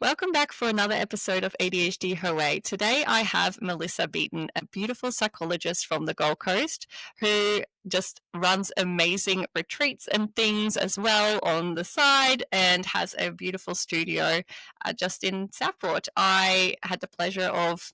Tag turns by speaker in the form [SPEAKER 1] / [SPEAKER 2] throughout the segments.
[SPEAKER 1] Welcome back for another episode of ADHD Her Way. Today I have Melissa Beaton, a beautiful psychologist from the Gold Coast who just runs amazing retreats and things as well on the side and has a beautiful studio just in Southport. I had the pleasure of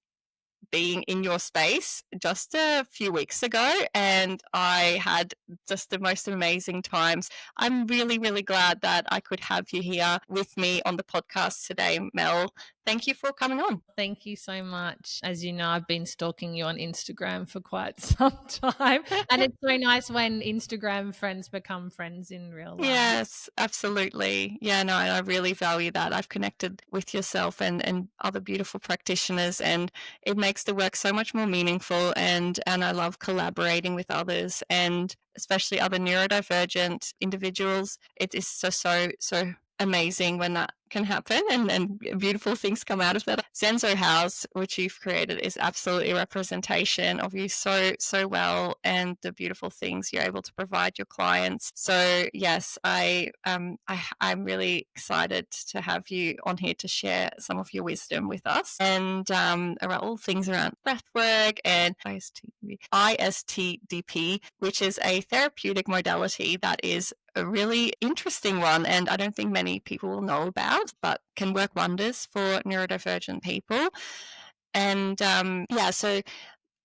[SPEAKER 1] being in your space just a few weeks ago and I had just the most amazing times. I'm really, really glad that I could have you here with me on the podcast today, Mel. Thank you for coming on.
[SPEAKER 2] Thank you so much. As you know, I've been stalking you on Instagram for quite some time. And it's so nice when Instagram friends become friends in real life.
[SPEAKER 1] Yes, absolutely. Yeah, no, I really value that. I've connected with yourself and other beautiful practitioners, and it makes the work so much more meaningful. And I love collaborating with others, and especially other neurodivergent individuals. It is so amazing when that can happen and beautiful things come out of that. Zenzo House, which you've created, is absolutely a representation of you so well and the beautiful things you're able to provide your clients. So yes, I'm really excited to have you on here to share some of your wisdom with us and around all things around breathwork and ISTDP, which is a therapeutic modality that is a really interesting one, and I don't think many people will know about, but can work wonders for neurodivergent people. And so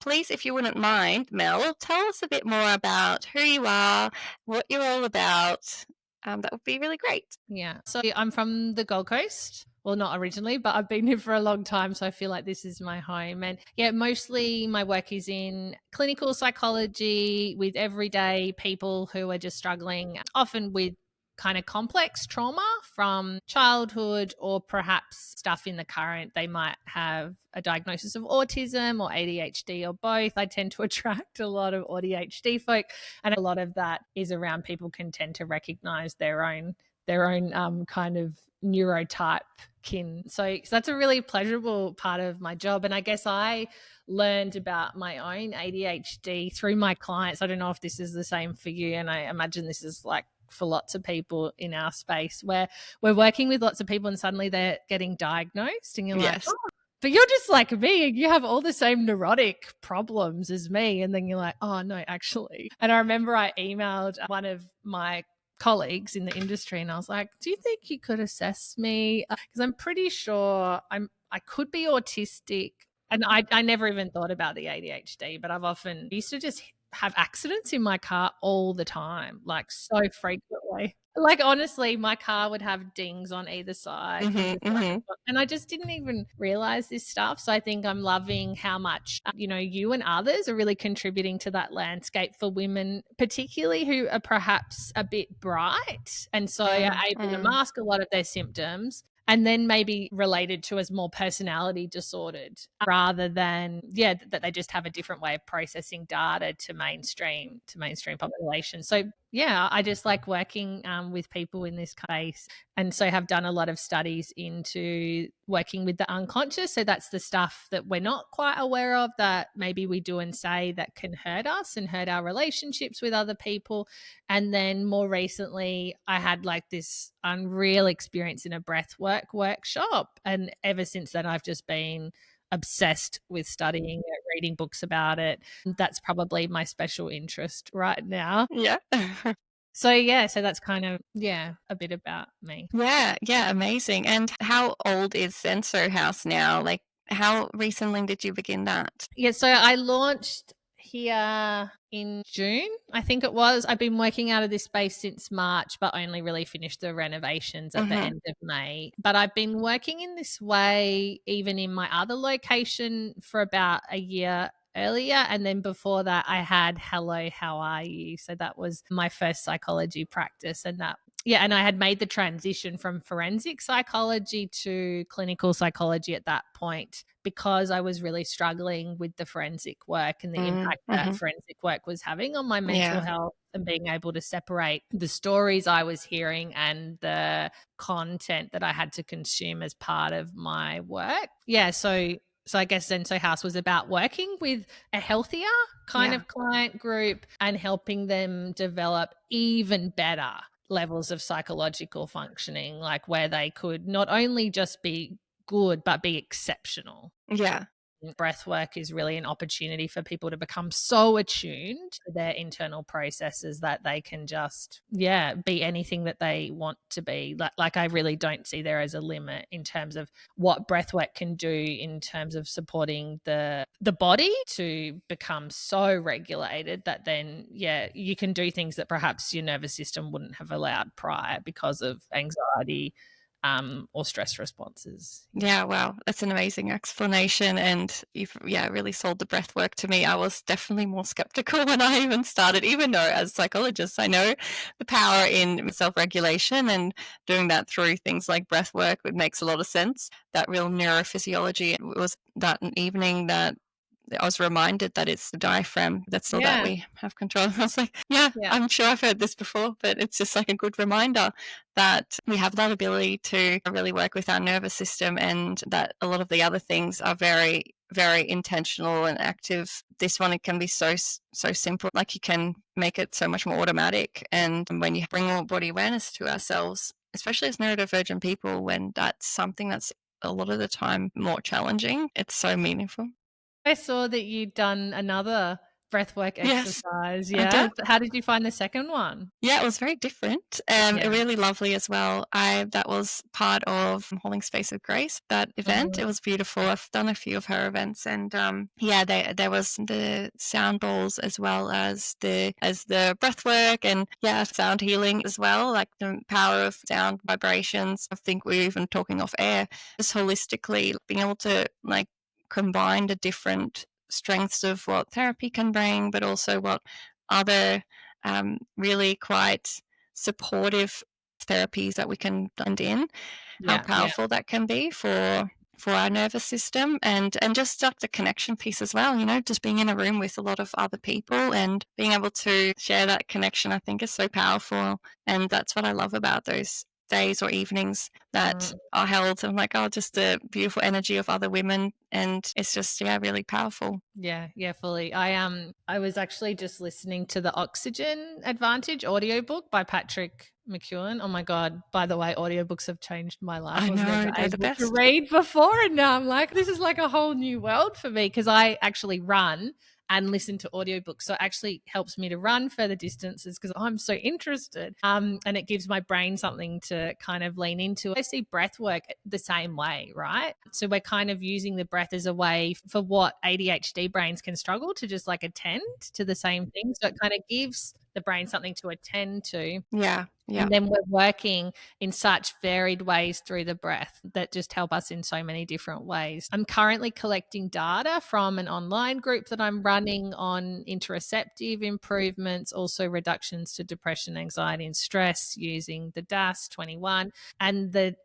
[SPEAKER 1] please, if you wouldn't mind, Mel, tell us a bit more about who you are, what you're all about. That would be really great.
[SPEAKER 2] Yeah. So I'm from the Gold Coast. Well, not originally, but I've been here for a long time. So I feel like this is my home. And yeah, mostly my work is in clinical psychology with everyday people who are just struggling, often with kind of complex trauma from childhood or perhaps stuff in the current. They might have a diagnosis of autism or ADHD or both. I tend to attract a lot of ADHD folk, and a lot of that is around people can tend to recognize their own kind of neurotype kin. So that's a really pleasurable part of my job. And I guess I learned about my own ADHD through my clients. I don't know if this is the same for you, and I imagine this is like for lots of people in our space where we're working with lots of people and suddenly they're getting diagnosed and you're like, oh, but you're just like me. You have all the same neurotic problems as me. And then you're like, oh, no, actually. And I remember I emailed one of my colleagues in the industry and I was like, do you think you could assess me? Because I'm pretty sure I could be autistic. And I never even thought about the ADHD, but I've often used to just have accidents in my car all the time, like so frequently. Like honestly, my car would have dings on either side. And I just didn't even realize this stuff. So I think I'm loving how much, you and others are really contributing to that landscape for women, particularly who are perhaps a bit bright. And so are able to mask a lot of their symptoms and then maybe related to as more personality disordered rather than, that they just have a different way of processing data to mainstream population. So yeah, I just like working with people in this case, and so have done a lot of studies into working with the unconscious. So that's the stuff that we're not quite aware of that maybe we do and say that can hurt us and hurt our relationships with other people. And then more recently, I had like this unreal experience in a breathwork workshop, and ever since then, I've just been obsessed with studying it, reading books about it. That's probably my special interest right now.
[SPEAKER 1] Yeah.
[SPEAKER 2] So that's kind of, a bit about me.
[SPEAKER 1] Yeah, amazing. And how old is Zenzo House now? Like, how recently did you begin that?
[SPEAKER 2] Yeah, so I launched here in June, I think it was. I've been working out of this space since March, but only really finished the renovations at the end of May. But I've been working in this way even in my other location for about a year earlier. And then before that, I had Hello, How Are You? So that was my first psychology practice. And and I had made the transition from forensic psychology to clinical psychology at that point because I was really struggling with the forensic work and the impact that forensic work was having on my mental health, and being able to separate the stories I was hearing and the content that I had to consume as part of my work. Yeah, so I guess Zenzo House was about working with a healthier kind of client group and helping them develop even better levels of psychological functioning, like where they could not only just be good, but be exceptional.
[SPEAKER 1] Yeah.
[SPEAKER 2] Breath work is really an opportunity for people to become so attuned to their internal processes that they can just, yeah, be anything that they want to be. Like I really don't see there as a limit in terms of what breath work can do in terms of supporting the body to become so regulated that then, yeah, you can do things that perhaps your nervous system wouldn't have allowed prior because of anxiety, or stress responses.
[SPEAKER 1] Yeah, wow, that's an amazing explanation, and you've, yeah, really sold the breath work to me. I was definitely more skeptical when I even started, even though as psychologists, I know the power in self-regulation, and doing that through things like breath work, it makes a lot of sense. That real neurophysiology. It was that evening that I was reminded that it's the diaphragm that's so that
[SPEAKER 2] Yeah,
[SPEAKER 1] we have control. I was like, yeah,
[SPEAKER 2] yeah.
[SPEAKER 1] I'm sure I've heard this before, but it's just like a good reminder that we have that ability to really work with our nervous system, and that a lot of the other things are very, very intentional and active. This one, it can be so simple. Like you can make it so much more automatic. And when you bring more body awareness to ourselves, especially as neurodivergent people, when that's something that's a lot of the time more challenging, it's so meaningful.
[SPEAKER 2] I saw that you'd done another breathwork
[SPEAKER 1] Yes,
[SPEAKER 2] exercise,
[SPEAKER 1] I
[SPEAKER 2] yeah?
[SPEAKER 1] did.
[SPEAKER 2] How did you find the second one?
[SPEAKER 1] Yeah, it was very different,
[SPEAKER 2] Yeah.
[SPEAKER 1] really lovely as well. I That was part of Holding Space with Grace, that event.
[SPEAKER 2] Mhm.
[SPEAKER 1] It was beautiful. I've done a few of her events, and yeah, there was the sound bowls as well as the breath work, and yeah, sound healing as well, like the power of sound vibrations. I think we were even talking off air, just holistically being able to like combine the different strengths of what therapy can bring, but also what other really quite supportive therapies that we can blend in, how
[SPEAKER 2] Yeah, yeah.
[SPEAKER 1] powerful that can be for our nervous system, and just like the connection piece as well, just being in a room with a lot of other people and being able to share that connection, I think is so powerful. And that's what I love about those days or evenings that
[SPEAKER 2] Mm.
[SPEAKER 1] are held. I'm like, oh, just the beautiful energy of other women, and it's just, yeah, really powerful.
[SPEAKER 2] Yeah, yeah, fully. I was actually just listening to the Oxygen Advantage audiobook by Patrick McEwen. Oh my god, by the way, audiobooks have changed my life.
[SPEAKER 1] I
[SPEAKER 2] I was never
[SPEAKER 1] know, they're the
[SPEAKER 2] able to
[SPEAKER 1] best.
[SPEAKER 2] read before, and now I'm like, this is like a whole new world for me because I actually run and listen to audiobooks. So it actually helps me to run further distances because I'm so interested. And it gives my brain something to kind of lean into. I see breath work the same way, right? So we're kind of using the breath as a way for what ADHD brains can struggle to just like attend to the same thing. So it kind of gives the brain something to attend to.
[SPEAKER 1] Yeah, yeah.
[SPEAKER 2] And then we're working in such varied ways through the breath that just help us in so many different ways. I'm currently collecting data from an online group that I'm running on interoceptive improvements, also reductions to depression, anxiety, and stress using the DAS 21. And the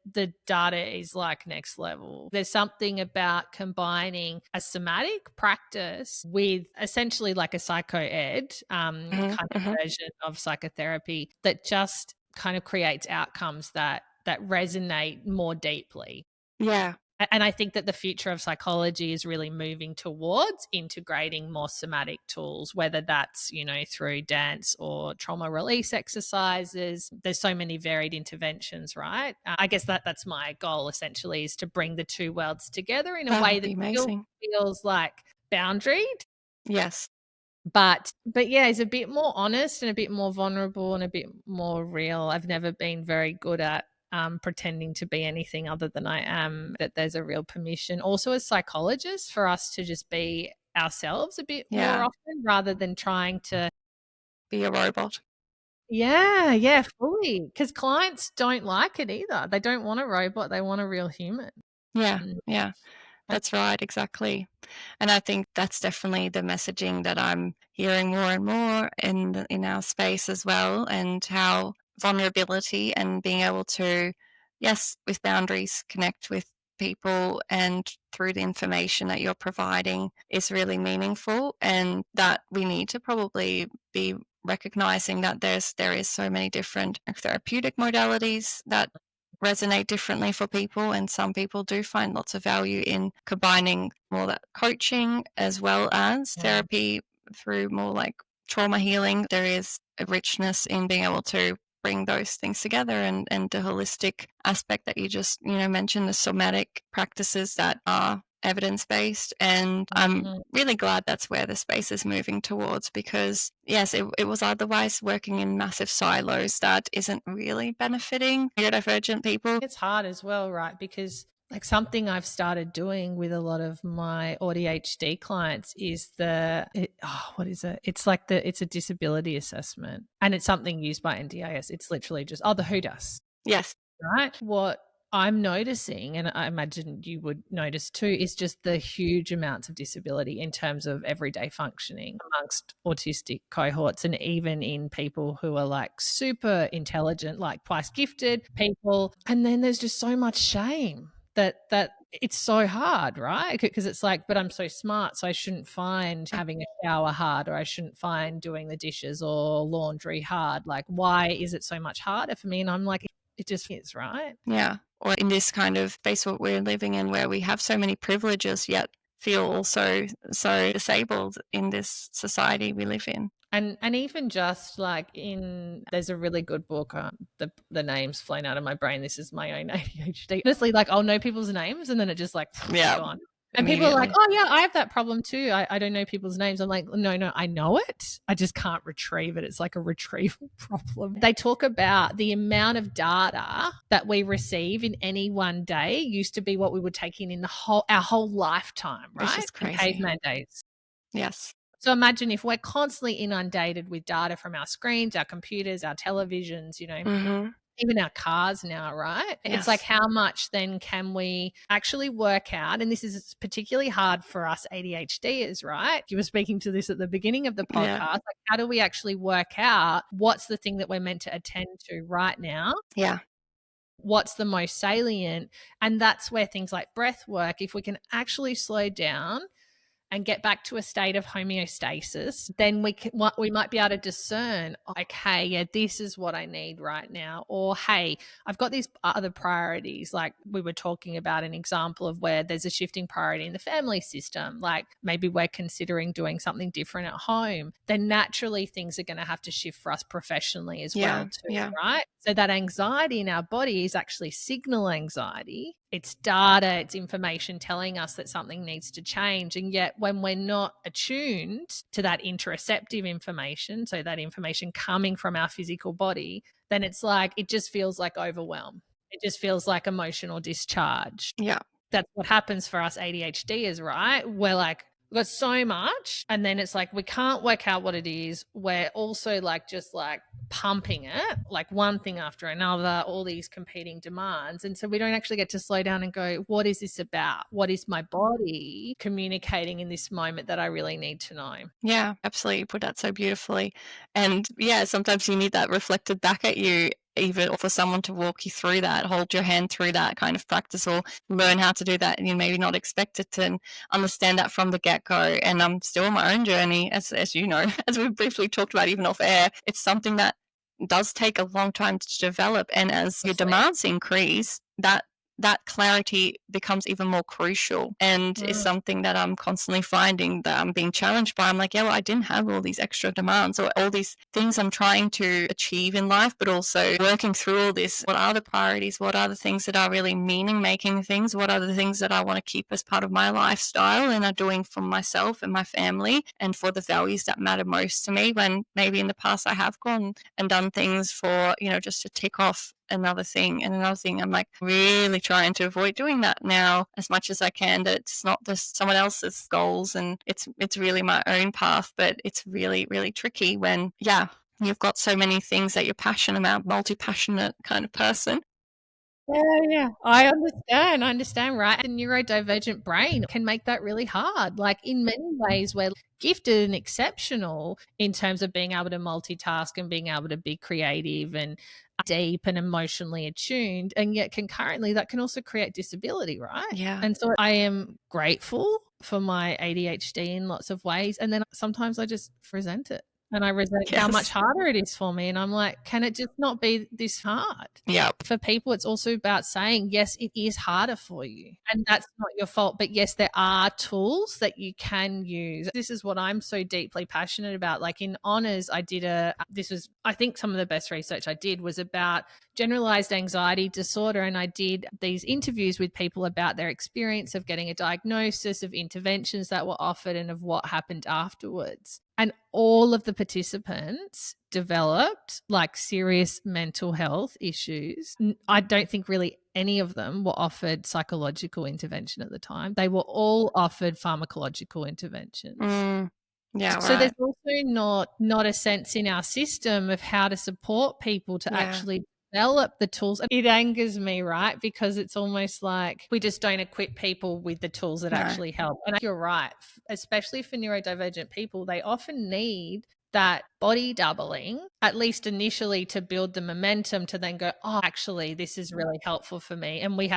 [SPEAKER 2] data is like next level. There's something about combining a somatic practice with essentially like a psycho ed
[SPEAKER 1] Mhm,
[SPEAKER 2] kind of
[SPEAKER 1] mhm.
[SPEAKER 2] version of psychotherapy that just kind of creates outcomes that resonate more deeply.
[SPEAKER 1] Yeah,
[SPEAKER 2] And I think that the future of psychology is really moving towards integrating more somatic tools, whether that's, through dance or trauma release exercises. There's so many varied interventions, right? I guess that's my goal essentially, is to bring the two worlds together in a
[SPEAKER 1] that
[SPEAKER 2] way
[SPEAKER 1] would
[SPEAKER 2] that
[SPEAKER 1] be
[SPEAKER 2] still
[SPEAKER 1] amazing.
[SPEAKER 2] feels like boundaried,
[SPEAKER 1] Yes.
[SPEAKER 2] but yeah, it's a bit more honest and a bit more vulnerable and a bit more real. I've never been very good at pretending to be anything other than I am. That there's a real permission, also as psychologists, for us to just be ourselves a bit more
[SPEAKER 1] Yeah,
[SPEAKER 2] often, rather than trying to.
[SPEAKER 1] be a robot.
[SPEAKER 2] Yeah, yeah, fully. Because clients don't like it either. They don't want a robot. They want a real human.
[SPEAKER 1] Yeah,
[SPEAKER 2] Mm.
[SPEAKER 1] yeah, that's right, exactly. And I think that's definitely the messaging that I'm hearing more and more in our space as well, and how vulnerability and being able to, yes, with boundaries, connect with people and through the information that you're providing is really meaningful, and that we need to probably be recognizing that there is so many different therapeutic modalities that resonate differently for people, and some people do find lots of value in combining more that coaching as well as therapy through more like trauma healing. There is a richness in being able to bring those things together, and the holistic aspect that you just, mentioned, the somatic practices that are evidence-based. And I'm
[SPEAKER 2] Mhm.
[SPEAKER 1] really glad that's where the space is moving towards, because yes, it was otherwise working in massive silos that isn't really benefiting neurodivergent people.
[SPEAKER 2] It's hard as well, right? Because like something I've started doing with a lot of my ADHD clients is what is it? It's like it's a disability assessment, and it's something used by NDIS. It's literally just, the who does,
[SPEAKER 1] Yes.
[SPEAKER 2] right? What I'm noticing, and I imagine you would notice too, is just the huge amounts of disability in terms of everyday functioning amongst autistic cohorts, and even in people who are like super intelligent, like twice gifted people. And then there's just so much shame that it's so hard, right? Because it's like, but I'm so smart, so I shouldn't find having a shower hard, or I shouldn't find doing the dishes or laundry hard. Like, why is it so much harder for me? And I'm like, it just is, right?
[SPEAKER 1] Yeah. Or in this kind of space what we're living in, where we have so many privileges yet feel also so disabled in this society we live in.
[SPEAKER 2] And even just like there's a really good book. The name's flown out of my brain. This is my own ADHD. Honestly, like I'll know people's names and then it just like
[SPEAKER 1] Yeah,
[SPEAKER 2] gone. And people are like,
[SPEAKER 1] immediately.
[SPEAKER 2] "Oh yeah, I have that problem too. I don't know people's names." I'm like, "No, I know it. I just can't retrieve it. It's like a retrieval problem." They talk about the amount of data that we receive in any one day used to be what we would take in our whole lifetime,
[SPEAKER 1] It's
[SPEAKER 2] right?
[SPEAKER 1] just
[SPEAKER 2] In
[SPEAKER 1] crazy.
[SPEAKER 2] caveman days.
[SPEAKER 1] Yes.
[SPEAKER 2] So imagine if we're constantly inundated with data from our screens, our computers, our televisions,
[SPEAKER 1] Mhm.
[SPEAKER 2] even our cars now, right? It's like,
[SPEAKER 1] Yes.
[SPEAKER 2] how much then can we actually work out? And this is particularly hard for us ADHDers, right? You were speaking to this at the beginning of the
[SPEAKER 1] Yeah.
[SPEAKER 2] podcast. Like, how do we actually work out what's the thing that we're meant to attend to right now?
[SPEAKER 1] Yeah.
[SPEAKER 2] What's the most salient? And that's where things like breath work, if we can actually slow down and get back to a state of homeostasis, then we might be able to discern, okay, yeah, this is what I need right now. Or, hey, I've got these other priorities. Like we were talking about an example of where there's a shifting priority in the family system. Like maybe we're considering doing something different at home. Then naturally things are going to have to shift for us professionally as well
[SPEAKER 1] Yeah.
[SPEAKER 2] too,
[SPEAKER 1] Yeah.
[SPEAKER 2] right? So that anxiety in our body is actually signal anxiety. It's data, it's information telling us that something needs to change. And yet when we're not attuned to that interoceptive information, so that information coming from our physical body, then it's like, it just feels like overwhelm. It just feels like emotional discharge.
[SPEAKER 1] Yeah.
[SPEAKER 2] That's what happens for us ADHDers, right? We're like, we've got so much, and then it's like we can't work out what it is. We're also like just like pumping it, like one thing after another, all these competing demands. And so we don't actually get to slow down and go, what is this about? What is my body communicating in this moment that I really need to know?
[SPEAKER 1] Yeah, absolutely. You put that so beautifully. And yeah, sometimes you need that reflected back at you, even for someone to walk you through that, hold your hand through that kind of practice, or learn how to do that. And you maybe not expect it to, and understand that from the get go. And I'm still on my own journey, as you know, as we briefly talked about even off air. It's something that does take a long time to develop. And as your
[SPEAKER 2] Honestly.
[SPEAKER 1] demands increase, that clarity becomes even more crucial, and is
[SPEAKER 2] Mm.
[SPEAKER 1] something that I'm constantly finding that I'm being challenged by. I'm like, yeah, well, I didn't have all these extra demands or all these things I'm trying to achieve in life, but also working through all this. What are the priorities? What are the things that are really meaning making things? What are the things that I want to keep as part of my lifestyle and are doing for myself and my family and for the values that matter most to me, when maybe in the past I have gone and done things for, just to tick off another thing and another thing. I'm like really trying to avoid doing that now as much as I can, that it's not just someone else's goals, and it's really my own path. But it's really, really tricky when, yeah, you've got so many things that you're passionate about, multi-passionate kind of person.
[SPEAKER 2] Yeah. I understand, right? A neurodivergent brain can make that really hard. Like in many ways, we're gifted and exceptional in terms of being able to multitask and being able to be creative and deep and emotionally attuned. And yet concurrently that can also create disability, right?
[SPEAKER 1] Yeah.
[SPEAKER 2] And so I am grateful for my ADHD in lots of ways. And then sometimes I just resent it. and I resent how much
[SPEAKER 1] Yes.
[SPEAKER 2] harder it is for me. And I'm like, can it just not be this hard?
[SPEAKER 1] Yep.
[SPEAKER 2] For people, it's also about saying, yes, it is harder for you. And that's not your fault. But yes, there are tools that you can use. This is what I'm so deeply passionate about. Like in honors, I think some of the best research I did was about generalized anxiety disorder. And I did these interviews with people about their experience of getting a diagnosis, of interventions that were offered, and of what happened afterwards. And all of the participants developed like serious mental health issues. I don't think really any of them were offered psychological intervention at the time. They were all offered pharmacological interventions.
[SPEAKER 1] Yeah,
[SPEAKER 2] So there's
[SPEAKER 1] right.
[SPEAKER 2] also not a sense in our system of how to support people to
[SPEAKER 1] Yeah,
[SPEAKER 2] actually develop the tools. It angers me, right? Because it's almost like we just don't equip people with the tools that
[SPEAKER 1] no.
[SPEAKER 2] actually help. And you're right, especially for neurodivergent people, they often need that body doubling, at least initially, to build the momentum to then go, oh, actually, this is really helpful for me. And we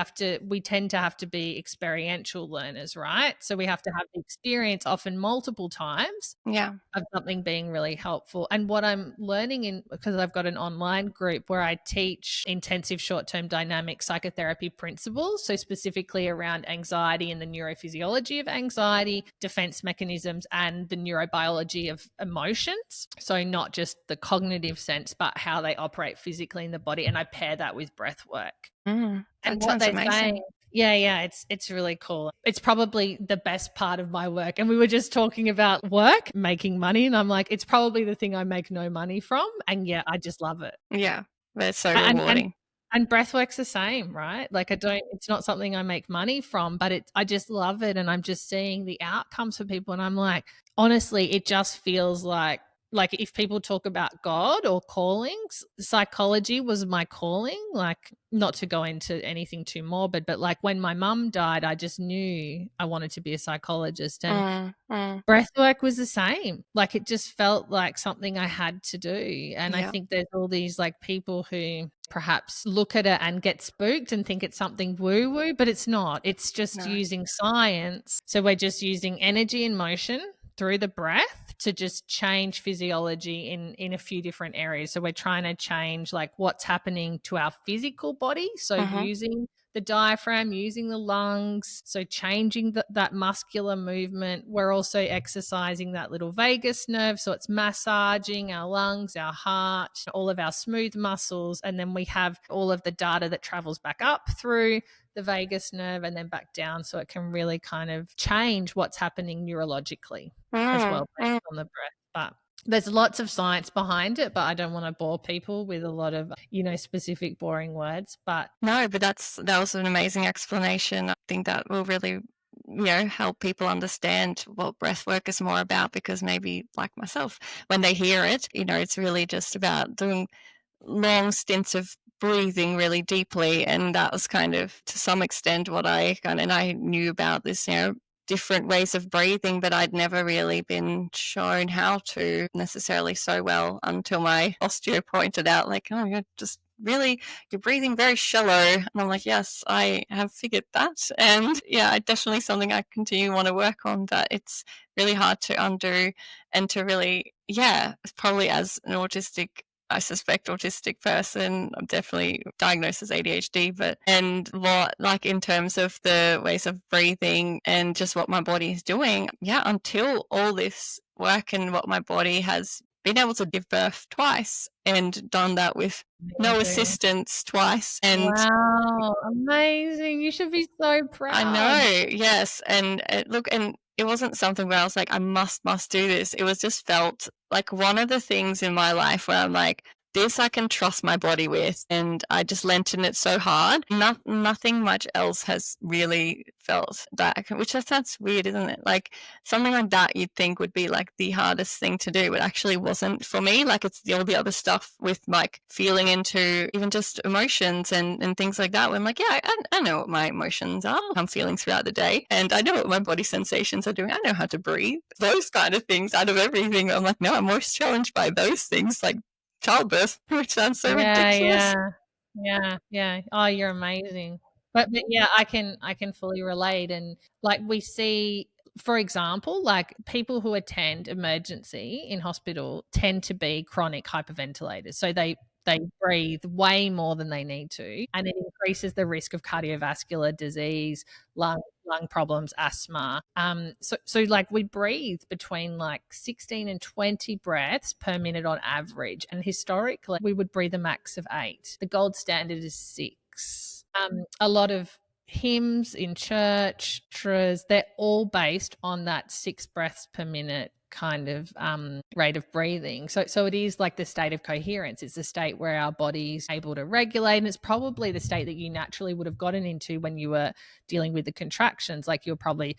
[SPEAKER 2] tend to have to be experiential learners, right? So we have to have the experience often multiple times
[SPEAKER 1] Yeah.
[SPEAKER 2] of something being really helpful. And what I'm learning because I've got an online group where I teach intensive short-term dynamic psychotherapy principles, so specifically around anxiety and the neurophysiology of anxiety, defense mechanisms, and the neurobiology of emotions. So not just the cognitive sense, but how they operate physically in the body. And I pair that with breath work. And
[SPEAKER 1] That
[SPEAKER 2] what
[SPEAKER 1] sounds
[SPEAKER 2] they're saying,
[SPEAKER 1] amazing.
[SPEAKER 2] yeah, it's really cool. It's probably the best part of my work. And we were just talking about work, making money, and I'm like, it's probably the thing I make no money from, and yeah, I just love it.
[SPEAKER 1] Yeah, that's so
[SPEAKER 2] And
[SPEAKER 1] rewarding.
[SPEAKER 2] and breathwork's the same, right? Like it's not something I make money from, but I just love it, and I'm just seeing the outcomes for people, and I'm like, honestly, it just feels like if people talk about God or callings, psychology was my calling. Like, not to go into anything too morbid, but like when my mum died, I just knew I wanted to be a psychologist. And
[SPEAKER 1] Mm, mm,
[SPEAKER 2] breathwork was the same. Like, it just felt like something I had to do. And I
[SPEAKER 1] yeah,
[SPEAKER 2] think there's all these like people who perhaps look at it and get spooked and think it's something woo woo, but it's not. It's just
[SPEAKER 1] no.
[SPEAKER 2] using science. So we're just using energy and motion through the breath to just change physiology in a few different areas. So we're trying to change like what's happening to our physical body. So
[SPEAKER 1] Mhm,
[SPEAKER 2] using the diaphragm, using the lungs, so changing that muscular movement. We're also exercising that little vagus nerve, so it's massaging our lungs, our heart, all of our smooth muscles, and then we have all of the data that travels back up through the vagus nerve and then back down, so it can really kind of change what's happening neurologically as well based
[SPEAKER 1] mm.
[SPEAKER 2] on the breath. But there's lots of science behind it, but I don't want to bore people with a lot of, specific boring words. But
[SPEAKER 1] No, but that was an amazing explanation. I think that will really, help people understand what breath work is more about because maybe like myself, when they hear it, it's really just about doing long stints of breathing really deeply. And that was kind of to some extent what and I knew about this, different ways of breathing, but I'd never really been shown how to necessarily so well until my osteo pointed out, like, oh, you're just really, you're breathing very shallow. And I'm like, yes, I have figured that. And yeah, definitely something I continue to want to work on, that it's really hard to undo and to really, yeah, probably as an I suspect autistic person. I'm definitely diagnosed as ADHD, and what, like, in terms of the ways of breathing and just what my body is doing, yeah, until all this work and what my body has been able to give birth twice and done that with no
[SPEAKER 2] amazing.
[SPEAKER 1] assistance twice. And
[SPEAKER 2] Wow, amazing. You should be so
[SPEAKER 1] I
[SPEAKER 2] proud.
[SPEAKER 1] know, yes, and look, and it wasn't something where I was like, I must do this. It was just felt like one of the things in my life where I'm like, this I can trust my body with, and I just lent in it so hard. Nothing much else has really felt that, which sounds weird, isn't it? Like something like that you'd think would be like the hardest thing to do, but actually wasn't for me. Like it's all the other stuff with like feeling into even just emotions and things like that. Where I'm like, yeah, I know what my emotions are. I'm feeling throughout the day, and I know what my body sensations are doing. I know how to breathe. Those kind of things out of everything. I'm like, no, I'm most challenged by those things, like childbirth, which sounds so
[SPEAKER 2] Yeah,
[SPEAKER 1] ridiculous.
[SPEAKER 2] yeah. Yeah, yeah. Oh, you're amazing. But yeah, I can fully relate. And like we see For example, like people who attend emergency in hospital tend to be chronic hyperventilators. So they breathe way more than they need to, and it increases the risk of cardiovascular disease, lung problems, asthma. So like we breathe between like 16 and 20 breaths per minute on average, and historically we would breathe a max of 8. The gold standard is 6. A lot of hymns in church, they're all based on that 6 breaths per minute kind of rate of breathing. So it is like the state of coherence. It's the state where our body's able to regulate, and it's probably the state that you naturally would have gotten into when you were dealing with the contractions. Like you're probably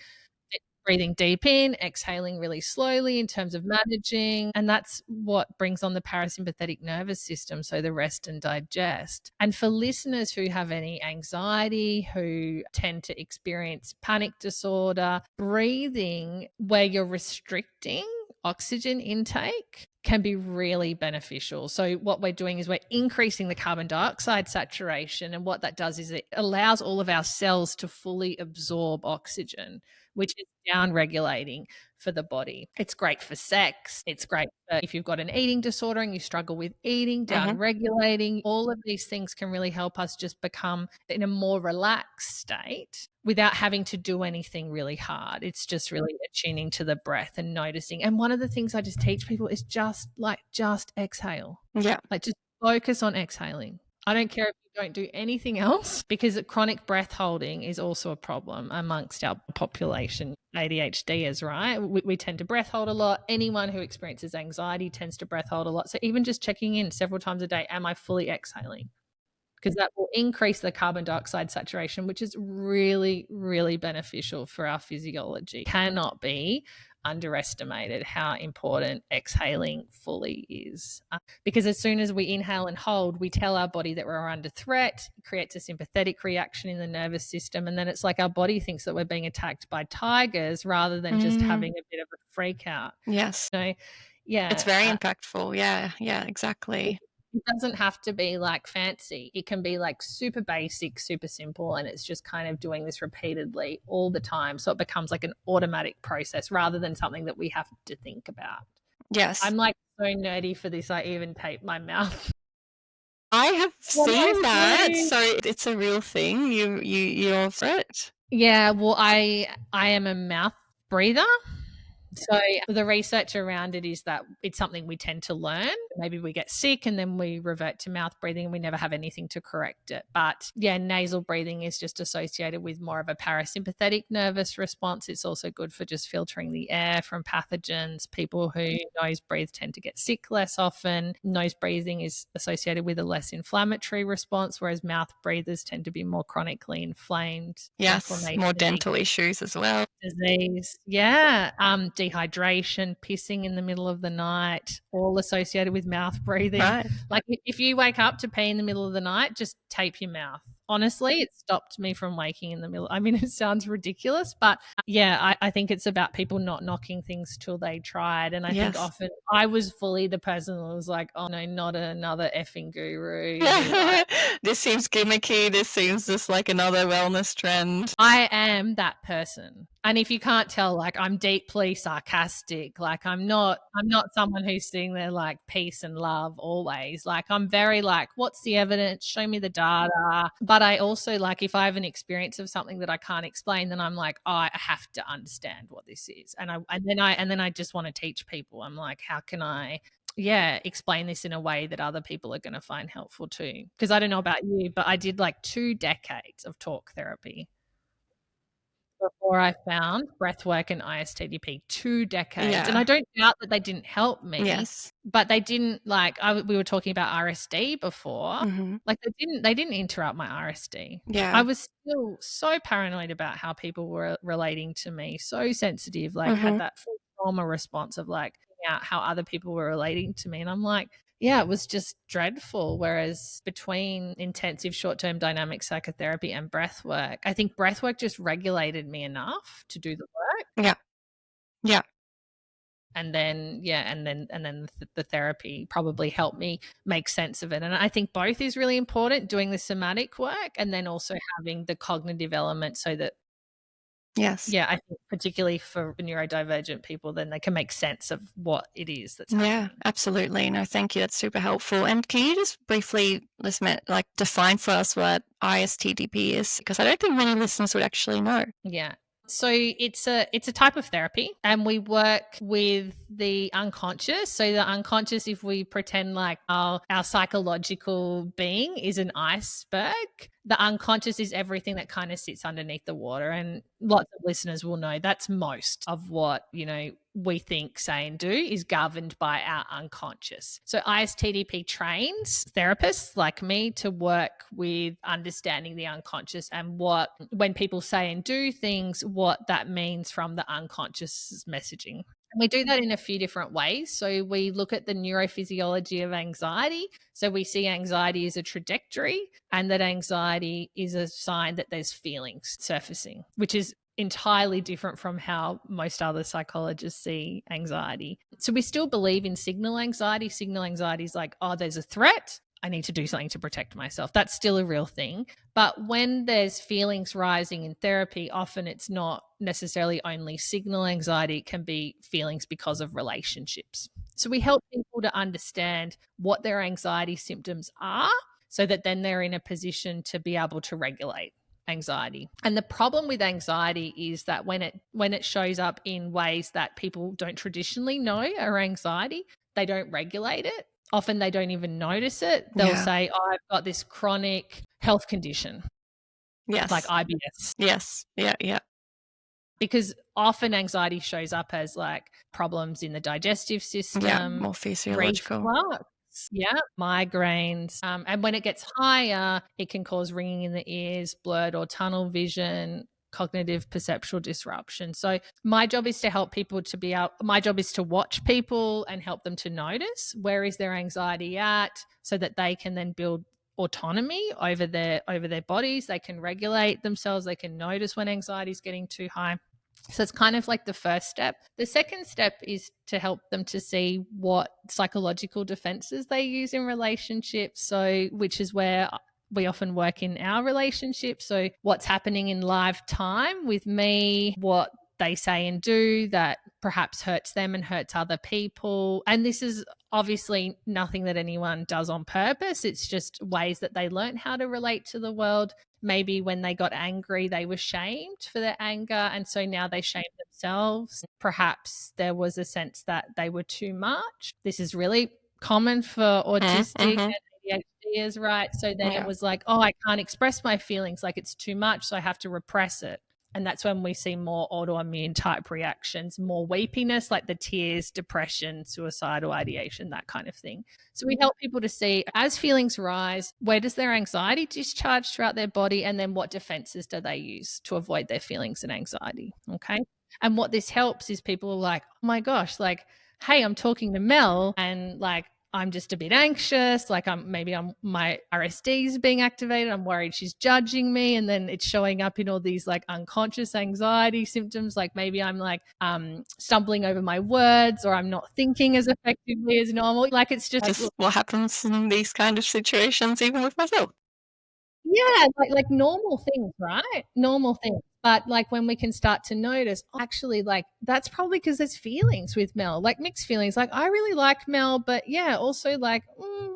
[SPEAKER 2] breathing deep in, exhaling really slowly in terms of managing. And that's what brings on the parasympathetic nervous system, so the rest and digest. And for listeners who have any anxiety, who tend to experience panic disorder, breathing where you're restricting oxygen intake can be really beneficial. So what we're doing is we're increasing the carbon dioxide saturation, and what that does is it allows all of our cells to fully absorb oxygen, which is down regulating for the body. It's great for sex. It's great for if you've got an eating disorder and you struggle with eating, down regulating. All of these things can really help us just become in a more relaxed state without having to do anything really hard. It's just really attuning to the breath and noticing. And one of the things I just teach people is just exhale.
[SPEAKER 1] Yeah.
[SPEAKER 2] Like just focus on exhaling. I don't care if you don't do anything else, because chronic breath holding is also a problem amongst our population. ADHDers, right? We tend to breath hold a lot. Anyone who experiences anxiety tends to breath hold a lot. So even just checking in several times a day, am I fully exhaling? Because that will increase the carbon dioxide saturation, which is really, really beneficial for our physiology. Cannot be underestimated how important exhaling fully is. Because as soon as we inhale and hold, we tell our body that we're under threat. It creates a sympathetic reaction in the nervous system. And then it's like our body thinks that we're being attacked by tigers rather than just having a bit of a freak out.
[SPEAKER 1] Yes.
[SPEAKER 2] You know?
[SPEAKER 1] It's
[SPEAKER 2] Yeah.
[SPEAKER 1] very impactful. Yeah. Yeah, exactly.
[SPEAKER 2] It doesn't have to be like fancy. It can be like super basic, super simple, and it's just kind of doing this repeatedly all the time. So it becomes like an automatic process rather than something that we have to think about.
[SPEAKER 1] Yes.
[SPEAKER 2] I'm like so nerdy for this. I even tape my mouth.
[SPEAKER 1] I have
[SPEAKER 2] on my
[SPEAKER 1] seen that.
[SPEAKER 2] screen.
[SPEAKER 1] So it's a real thing. You offer it.
[SPEAKER 2] Yeah, well, I am a mouth breather. So the research around it is that it's something we tend to learn. Maybe we get sick and then we revert to mouth breathing and we never have anything to correct it. But yeah, nasal breathing is just associated with more of a parasympathetic nervous response. It's also good for just filtering the air from pathogens. People who nose breathe tend to get sick less often. Nose breathing is associated with a less inflammatory response, whereas mouth breathers tend to be more chronically inflamed.
[SPEAKER 1] Yes.
[SPEAKER 2] Inflammation,
[SPEAKER 1] More dental issues as well.
[SPEAKER 2] disease. Yeah. Dehydration, pissing in the middle of the night, all associated with mouth breathing.
[SPEAKER 1] Right.
[SPEAKER 2] Like if you wake up to pee in the middle of the night, just tape your mouth. Honestly, it stopped me from waking in the middle. I mean, it sounds ridiculous, but yeah, I think it's about people not knocking things till they tried. And I think
[SPEAKER 1] Yes.
[SPEAKER 2] often I was fully the person that was like, oh no, not another effing guru. Like,
[SPEAKER 1] This seems gimmicky. This seems just like another wellness trend.
[SPEAKER 2] I am that person. And if you can't tell, like I'm deeply sarcastic. Like I'm not someone who's sitting there like peace and love always. Like I'm very like, what's the evidence? Show me the data. But I also like if I have an experience of something that I can't explain, then I'm like, oh, I have to understand what this is. And then I just want to teach people. I'm like, how can I explain this in a way that other people are going to find helpful too? Because I don't know about you, but I did like 2 decades of talk therapy before I found breathwork and ISTDP. 2 decades. And
[SPEAKER 1] Yeah.
[SPEAKER 2] I don't doubt that they didn't help me,
[SPEAKER 1] Yes.
[SPEAKER 2] but they didn't like we were talking about RSD before. Like they didn't interrupt my RSD. I
[SPEAKER 1] Yeah.
[SPEAKER 2] was still so paranoid about how people were relating to me, so sensitive, like had that full trauma response of like out how other people were relating to me. And I'm like, yeah, it was just dreadful. Whereas between intensive short-term dynamic psychotherapy and breath work, I think breath work just regulated me enough to do the work.
[SPEAKER 1] Yeah. Yeah.
[SPEAKER 2] And then, the therapy probably helped me make sense of it. And I think both is really important, doing the somatic work and then also having the cognitive element so that
[SPEAKER 1] Yes.
[SPEAKER 2] Yeah, I think particularly for neurodivergent people, then they can make sense of what it is that's
[SPEAKER 1] Yeah,
[SPEAKER 2] happening.
[SPEAKER 1] absolutely. No, thank you. That's super helpful. And can you just briefly, like define for us what ISTDP is? Because I don't think many listeners would actually know.
[SPEAKER 2] Yeah. So it's a type of therapy, and we work with the unconscious. So the unconscious, if we pretend like our psychological being is an iceberg, the unconscious is everything that kind of sits underneath the water. And lots of listeners will know that's most of what, we think, say, and do is governed by our unconscious. So ISTDP trains therapists like me to work with understanding the unconscious and what, when people say and do things, what that means from the unconscious messaging. And we do that in a few different ways. So we look at the neurophysiology of anxiety. So we see anxiety as a trajectory, and that anxiety is a sign that there's feelings surfacing, which is entirely different from how most other psychologists see anxiety. So we still believe in signal anxiety. Signal anxiety is like, oh, there's a threat, I need to do something to protect myself. That's still a real thing. But when there's feelings rising in therapy, often it's not necessarily only signal anxiety, it can be feelings because of relationships. So we help people to understand what their anxiety symptoms are so that then they're in a position to be able to regulate anxiety. And the problem with anxiety is that when it shows up in ways that people don't traditionally know are anxiety, they don't regulate it. Often they don't even notice it. They'll
[SPEAKER 1] Yeah.
[SPEAKER 2] say, "Oh, I've got this chronic health condition like
[SPEAKER 1] Yes.
[SPEAKER 2] IBS."
[SPEAKER 1] Yes. Yeah. Yeah.
[SPEAKER 2] Because often anxiety shows up as like problems in the digestive
[SPEAKER 1] Yeah.
[SPEAKER 2] system,
[SPEAKER 1] More physiological.
[SPEAKER 2] reflux, yeah, migraines. And when it gets higher, it can cause ringing in the ears, blurred or tunnel vision, cognitive perceptual disruption. So my job is to help people to be out. My job is to watch people and help them to notice where is their anxiety at, so that they can then build autonomy over their bodies. They can regulate themselves. They can notice when anxiety is getting too high. So it's kind of like the first step. The second step is to help them to see what psychological defenses they use in relationships. So, which is where we often work in our relationship. So, what's happening in live time with me, what they say and do that perhaps hurts them and hurts other people. And this is obviously nothing that anyone does on purpose. It's just ways that they learn how to relate to the world. Maybe when they got angry, they were shamed for their anger. And so now they shame themselves. Perhaps there was a sense that they were too much. This is really common for autistic
[SPEAKER 1] Mm-hmm.
[SPEAKER 2] and ADHD, right? So then it
[SPEAKER 1] Yeah.
[SPEAKER 2] was like, oh, I can't express my feelings, like it's too much. So I have to repress it. And that's when we see more autoimmune type reactions, more weepiness, like the tears, depression, suicidal ideation, that kind of thing. So we help people to see, as feelings rise, where does their anxiety discharge throughout their body? And then what defenses do they use to avoid their feelings and anxiety? Okay. And what this helps is people are like, oh my gosh, like, hey, I'm talking to Mel, and like, I'm just a bit anxious. Like maybe my RSD is being activated. I'm worried she's judging me. And then it's showing up in all these like unconscious anxiety symptoms. Like maybe I'm like stumbling over my words, or I'm not thinking as effectively as normal. Like it's just like,
[SPEAKER 1] Just what happens in these kind of situations, even with myself.
[SPEAKER 2] yeah, like normal things, right? Normal things. But like when we can start to notice, oh, actually, like that's probably because there's feelings with Mel, like mixed feelings. Like I really like Mel, but yeah, also like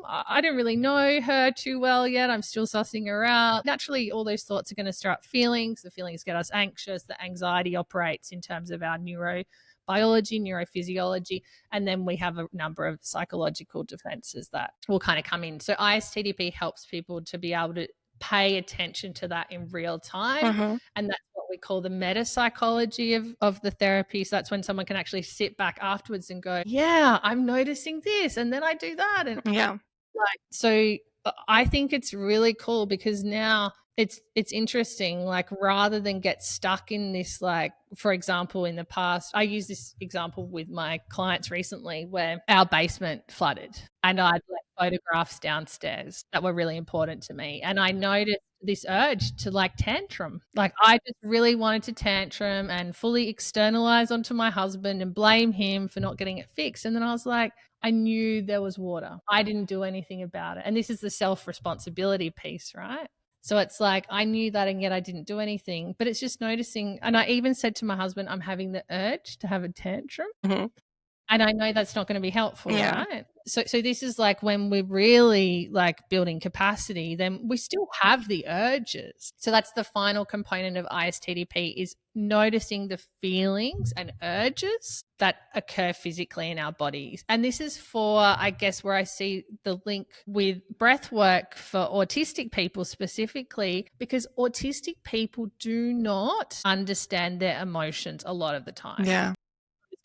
[SPEAKER 2] I don't really know her too well yet. I'm still sussing her out. Naturally, all those thoughts are going to start feelings. The feelings get us anxious. The anxiety operates in terms of our neurobiology, neurophysiology, and then we have a number of psychological defenses that will kind of come in. So ISTDP helps people to be able to pay attention to that in real time.
[SPEAKER 1] Mm-hmm.
[SPEAKER 2] And that's what we call the meta psychology of the therapy. So that's when someone can actually sit back afterwards and go, yeah, I'm noticing this. And then I do that. And
[SPEAKER 1] Yeah.
[SPEAKER 2] like, so I think it's really cool because now it's interesting, like rather than get stuck in this, like for example in the past, I use this example with my clients recently where our basement flooded and I'd left photographs downstairs that were really important to me, and I noticed this urge to like tantrum. Like I just really wanted to tantrum and fully externalize onto my husband and blame him for not getting it fixed. And then I was like, I knew there was water. I didn't do anything about it. And this is the self responsibility piece, right? So it's like I knew that and yet I didn't do anything. But it's just noticing. And I even said to my husband, I'm having the urge to have a tantrum.
[SPEAKER 1] Mm-hmm.
[SPEAKER 2] And I know that's not going to be helpful,
[SPEAKER 1] Yeah.
[SPEAKER 2] right? So this is like when we're really like building capacity, then we still have the urges. So that's the final component of ISTDP, is noticing the feelings and urges that occur physically in our bodies. And this is for, I guess, where I see the link with breath work for autistic people specifically, because autistic people do not understand their emotions a lot of the time.
[SPEAKER 1] Yeah.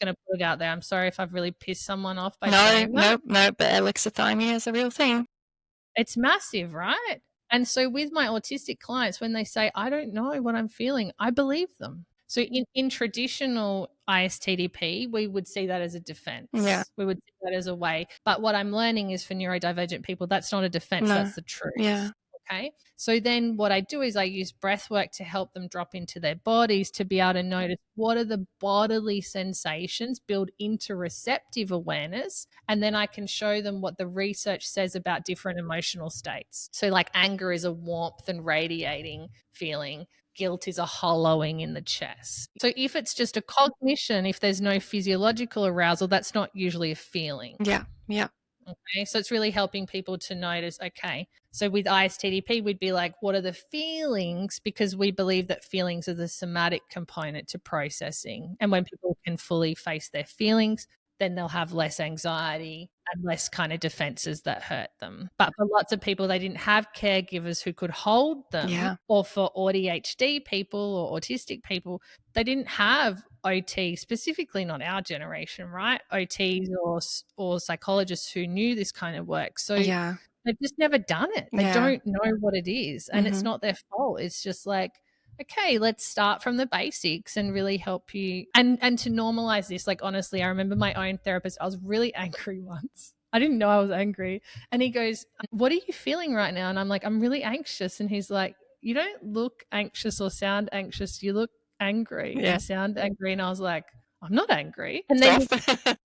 [SPEAKER 2] Going to put it out there. I'm sorry if I've really pissed someone off by
[SPEAKER 1] No,
[SPEAKER 2] saying that.
[SPEAKER 1] no, but alexithymia is a real thing.
[SPEAKER 2] It's massive, right? And so with my autistic clients, when they say, I don't know what I'm feeling, I believe them. So in traditional ISTDP, we would see that as a defense.
[SPEAKER 1] Yeah.
[SPEAKER 2] We would see that as a way. But what I'm learning is for neurodivergent people, that's not a defense,
[SPEAKER 1] No.
[SPEAKER 2] that's the truth.
[SPEAKER 1] Yeah.
[SPEAKER 2] Okay. So then what I do is I use breath work to help them drop into their bodies to be able to notice what are the bodily sensations, build interoceptive awareness, and then I can show them what the research says about different emotional states. So like anger is a warmth and radiating feeling. Guilt is a hollowing in the chest. So if it's just a cognition, if there's no physiological arousal, that's not usually a feeling.
[SPEAKER 1] Yeah. Yeah.
[SPEAKER 2] Okay, so it's really helping people to notice, okay, so with ISTDP, we'd be like, what are the feelings? Because we believe that feelings are the somatic component to processing. And when people can fully face their feelings, then they'll have less anxiety and less kind of defenses that hurt them. But for lots of people, they didn't have caregivers who could hold them.
[SPEAKER 1] Yeah.
[SPEAKER 2] Or for ADHD people or autistic people, they didn't have OT, specifically not our generation, right? OTs or psychologists who knew this kind of work. So
[SPEAKER 1] Yeah.
[SPEAKER 2] they've just never done it. They
[SPEAKER 1] Yeah.
[SPEAKER 2] don't know what it is. And it's
[SPEAKER 1] Mhm.
[SPEAKER 2] not their fault. It's just like, okay, let's start from the basics and really help you. And to normalize this, like honestly, I remember my own therapist, I was really angry once. I didn't know I was angry. And he goes, what are you feeling right now? And I'm like, I'm really anxious. And he's like, you don't look anxious or sound anxious. You look angry
[SPEAKER 1] Yeah.
[SPEAKER 2] and sound angry. And I was like, I'm not angry. And then
[SPEAKER 1] Stop.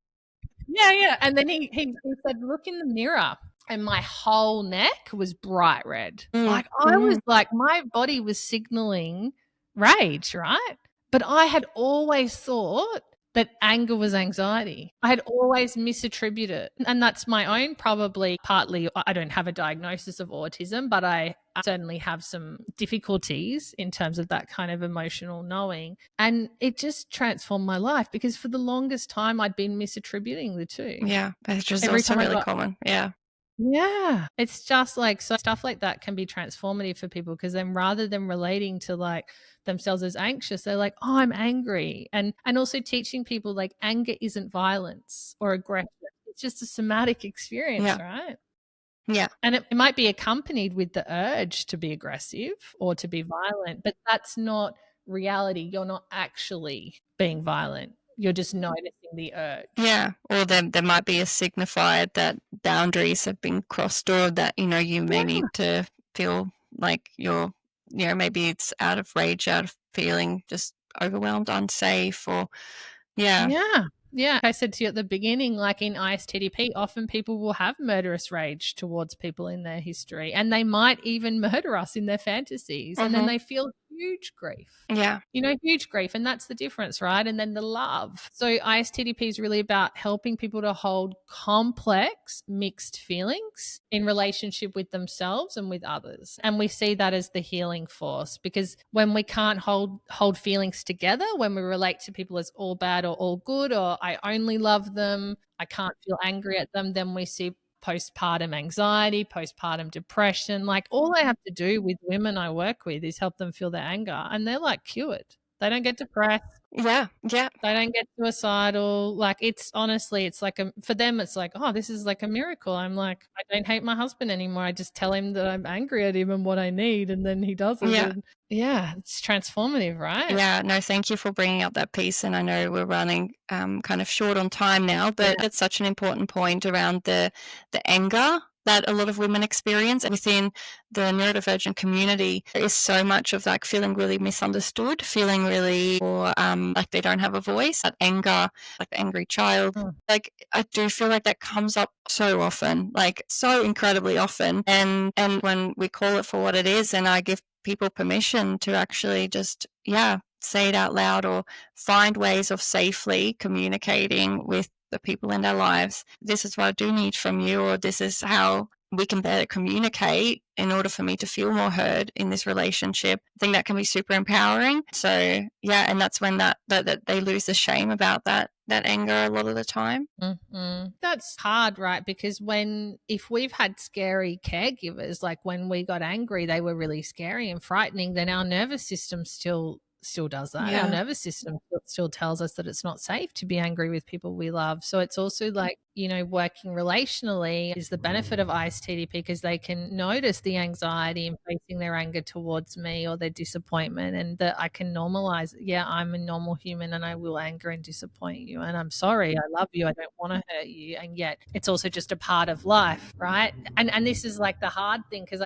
[SPEAKER 2] yeah. And then he said, look in the mirror. And my whole neck was bright red. Like I was like, my body was signaling rage, right? But I had always thought that anger was anxiety. I had always misattributed it. And that's my own, probably partly, I don't have a diagnosis of autism, but I certainly have some difficulties in terms of that kind of emotional knowing. And it just transformed my life because for the longest time I'd been misattributing the two.
[SPEAKER 1] Yeah, which is
[SPEAKER 2] Every
[SPEAKER 1] also
[SPEAKER 2] time I
[SPEAKER 1] really
[SPEAKER 2] got
[SPEAKER 1] common. Yeah.
[SPEAKER 2] yeah, it's just like so stuff like that can be transformative for people because then rather than relating to like themselves as anxious, they're like, "Oh, I'm angry," and also teaching people like anger isn't violence or aggression; it's just a somatic experience,
[SPEAKER 1] Yeah.
[SPEAKER 2] right?
[SPEAKER 1] Yeah.
[SPEAKER 2] And it might be accompanied with the urge to be aggressive or to be violent, but that's not reality. You're not actually being violent. You're just noticing the urge.
[SPEAKER 1] Yeah. Or there might be a signifier that boundaries have been crossed or that, you may need to feel like you're, maybe it's out of rage, out of feeling just overwhelmed, unsafe or yeah.
[SPEAKER 2] Yeah. Yeah. I said to you at the beginning, like in ISTDP, often people will have murderous rage towards people in their history, and they might even murder us in their fantasies. And then they feel huge grief.
[SPEAKER 1] Yeah.
[SPEAKER 2] Huge grief. And that's the difference, right? And then the love. So ISTDP is really about helping people to hold complex, mixed feelings in relationship with themselves and with others. And we see that as the healing force because when we can't hold feelings together, when we relate to people as all bad or all good, or I only love them, I can't feel angry at them, then we see postpartum anxiety, postpartum depression. Like all I have to do with women I work with is help them feel their anger and they're like cured. They don't get depressed.
[SPEAKER 1] Yeah. Yeah.
[SPEAKER 2] They don't get suicidal. Like it's honestly, it's like for them, it's like, oh, this is like a miracle. I'm like, I don't hate my husband anymore. I just tell him that I'm angry at him and what I need. And then he does it.
[SPEAKER 1] Yeah.
[SPEAKER 2] And yeah, it's transformative, right?
[SPEAKER 1] Yeah, no, thank you for bringing up that piece. And I know we're running kind of short on time now, but it's such an important point around the anger that a lot of women experience within the neurodivergent community is so much of like feeling really misunderstood, feeling really or like they don't have a voice, that anger, like the angry child. Like I do feel like that comes up so often, like so incredibly often. And when we call it for what it is, and I give people permission to actually just, yeah, say it out loud or find ways of safely communicating with the people in their lives. This is what I do need from you, or this is how we can better communicate in order for me to feel more heard in this relationship. I think that can be super empowering. So yeah, and that's when that they lose the shame about that anger a lot of the time.
[SPEAKER 2] That's hard, right? Because if we've had scary caregivers, like when we got angry, they were really scary and frightening, then our nervous system still does that. Our nervous system still tells us that it's not safe to be angry with people we love. So it's also like, working relationally is the benefit of ISTDP, because they can notice the anxiety in facing their anger towards me or their disappointment, and that I can normalize, yeah, I'm a normal human and I will anger and disappoint you, and I'm sorry, I love you, I don't want to hurt you, and yet it's also just a part of life, right? And this is like the hard thing, because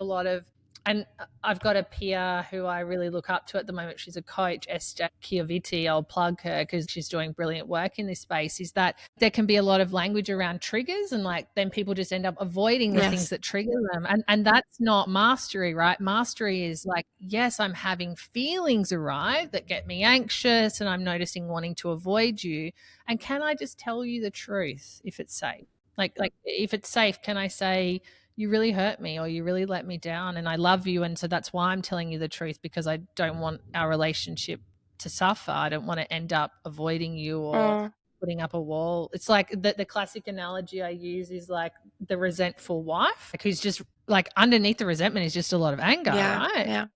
[SPEAKER 2] and I've got a peer who I really look up to at the moment. She's a coach, Esther Chiaviti. I'll plug her because she's doing brilliant work in this space. Is that there can be a lot of language around triggers, and like then people just end up avoiding the things that trigger them. And that's not mastery, right? Mastery is like, yes, I'm having feelings arrive that get me anxious, and I'm noticing wanting to avoid you. And can I just tell you the truth if it's safe? Like if it's safe, can I say, you really hurt me, or you really let me down, and I love you, and so that's why I'm telling you the truth, because I don't want our relationship to suffer. I don't want to end up avoiding you or putting up a wall. It's like the classic analogy I use is like the resentful wife, who's just like underneath the resentment is just a lot of anger, right?
[SPEAKER 1] Yeah.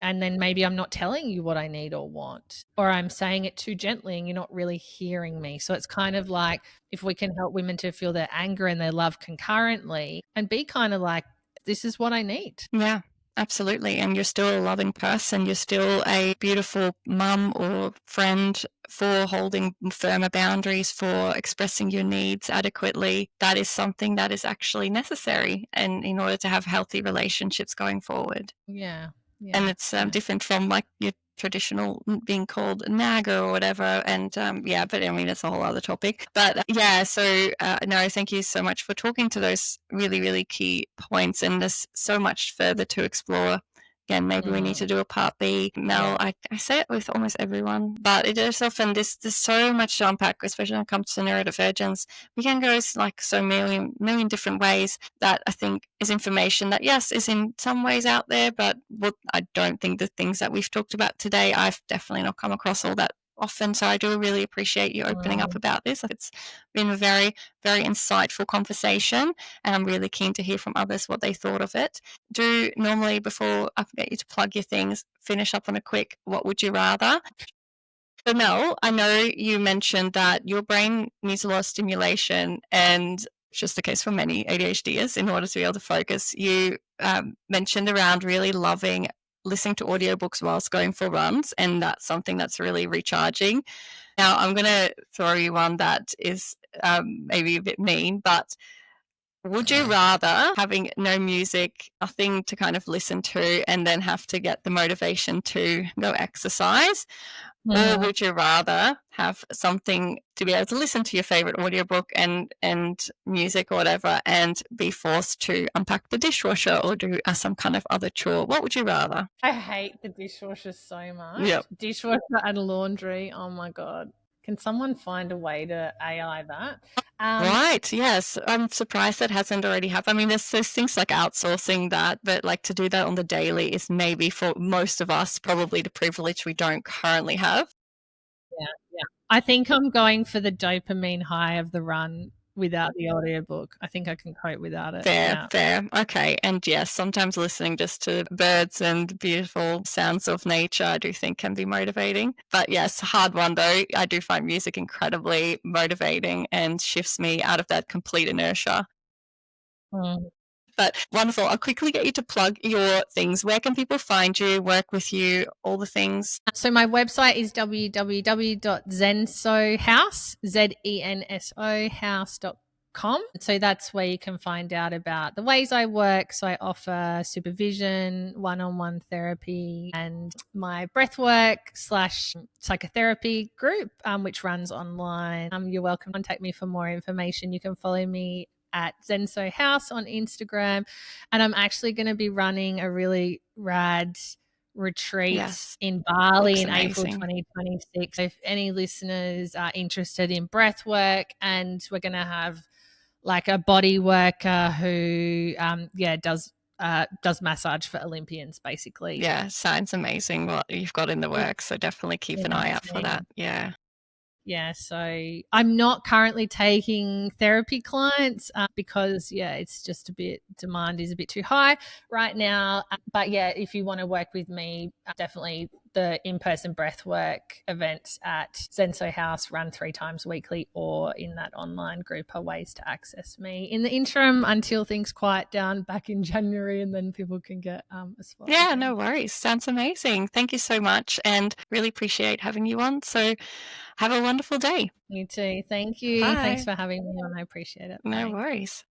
[SPEAKER 2] And then maybe I'm not telling you what I need or want, or I'm saying it too gently and you're not really hearing me. So it's kind of like, if we can help women to feel their anger and their love concurrently and be kind of like, this is what I need.
[SPEAKER 1] Yeah, absolutely. And you're still a loving person. You're still a beautiful mum or friend for holding firmer boundaries, for expressing your needs adequately. That is something that is actually necessary, and in order to have healthy relationships going forward.
[SPEAKER 2] Yeah.
[SPEAKER 1] And it's different from like your traditional being called nagger or whatever. And but I mean, it's a whole other topic. But so no, thank you so much for talking to those really, really key points. And there's so much further to explore. Again, maybe we need to do a part B. Mel, I say it with almost everyone, but it is often there's so much to unpack, especially when it comes to neurodivergence. We can go like so million different ways. That I think is information that, yes, is in some ways out there, but I don't think the things that we've talked about today, I've definitely not come across all that often. So I do really appreciate you opening up about this. It's been a very, very insightful conversation, and I'm really keen to hear from others what they thought of it. Do normally, before I get you to plug your things, finish up on a quick what would you rather. So Mel, I know you mentioned that your brain needs a lot of stimulation, and it's just the case for many ADHDers in order to be able to focus. You mentioned around really loving listening to audiobooks whilst going for runs, and that's something that's really recharging. Now, I'm going to throw you one that is maybe a bit mean, but would you rather having no music, nothing to kind of listen to, and then have to get the motivation to go exercise? Or would you rather have something to be able to listen to your favorite audiobook and music or whatever, and be forced to unpack the dishwasher or do some kind of other chore? What would you rather?
[SPEAKER 2] I hate the dishwasher so much.
[SPEAKER 1] Yep.
[SPEAKER 2] Dishwasher and laundry. Oh my God. Can someone find a way to AI that?
[SPEAKER 1] Right. Yes. I'm surprised that hasn't already happened. I mean, there's things like outsourcing that, but like to do that on the daily is maybe for most of us probably the privilege we don't currently have.
[SPEAKER 2] Yeah. I think I'm going for the dopamine high of the run without the audiobook. I think I can cope without it.
[SPEAKER 1] Fair. Okay. And yes, sometimes listening just to birds and beautiful sounds of nature, I do think can be motivating. But yes, hard one though. I do find music incredibly motivating and shifts me out of that complete inertia. But wonderful. I'll quickly get you to plug your things. Where can people find you, work with you, all the things?
[SPEAKER 2] So my website is www.zensohouse, Zenso house.com. So that's where you can find out about the ways I work. So I offer supervision, one-on-one therapy, and my breathwork / psychotherapy group, which runs online. You're welcome to contact me for more information. You can follow me at Zenso House on Instagram. And I'm actually going to be running a really rad retreat
[SPEAKER 1] Yes.
[SPEAKER 2] in Bali
[SPEAKER 1] Looks
[SPEAKER 2] in April
[SPEAKER 1] amazing.
[SPEAKER 2] 2026. If any listeners are interested in breath work, and we're going to have like a body worker who does massage for Olympians, basically.
[SPEAKER 1] Yeah, sounds amazing what you've got in the works. So definitely keep an eye out for that. Yeah.
[SPEAKER 2] Yeah, so I'm not currently taking therapy clients because, it's just demand is a bit too high right now. But yeah, if you want to work with me, definitely the in-person breathwork events at Zenso House run 3 times weekly, or in that online group are ways to access me in the interim until things quiet down back in January, and then people can get a spot
[SPEAKER 1] Yeah,
[SPEAKER 2] again.
[SPEAKER 1] no worries. Sounds amazing. Thank you so much and really appreciate having you on. So have a wonderful day.
[SPEAKER 2] You too. Thank you. Thanks
[SPEAKER 1] Bye.
[SPEAKER 2] for having me on. I appreciate it.
[SPEAKER 1] No
[SPEAKER 2] Bye.
[SPEAKER 1] worries.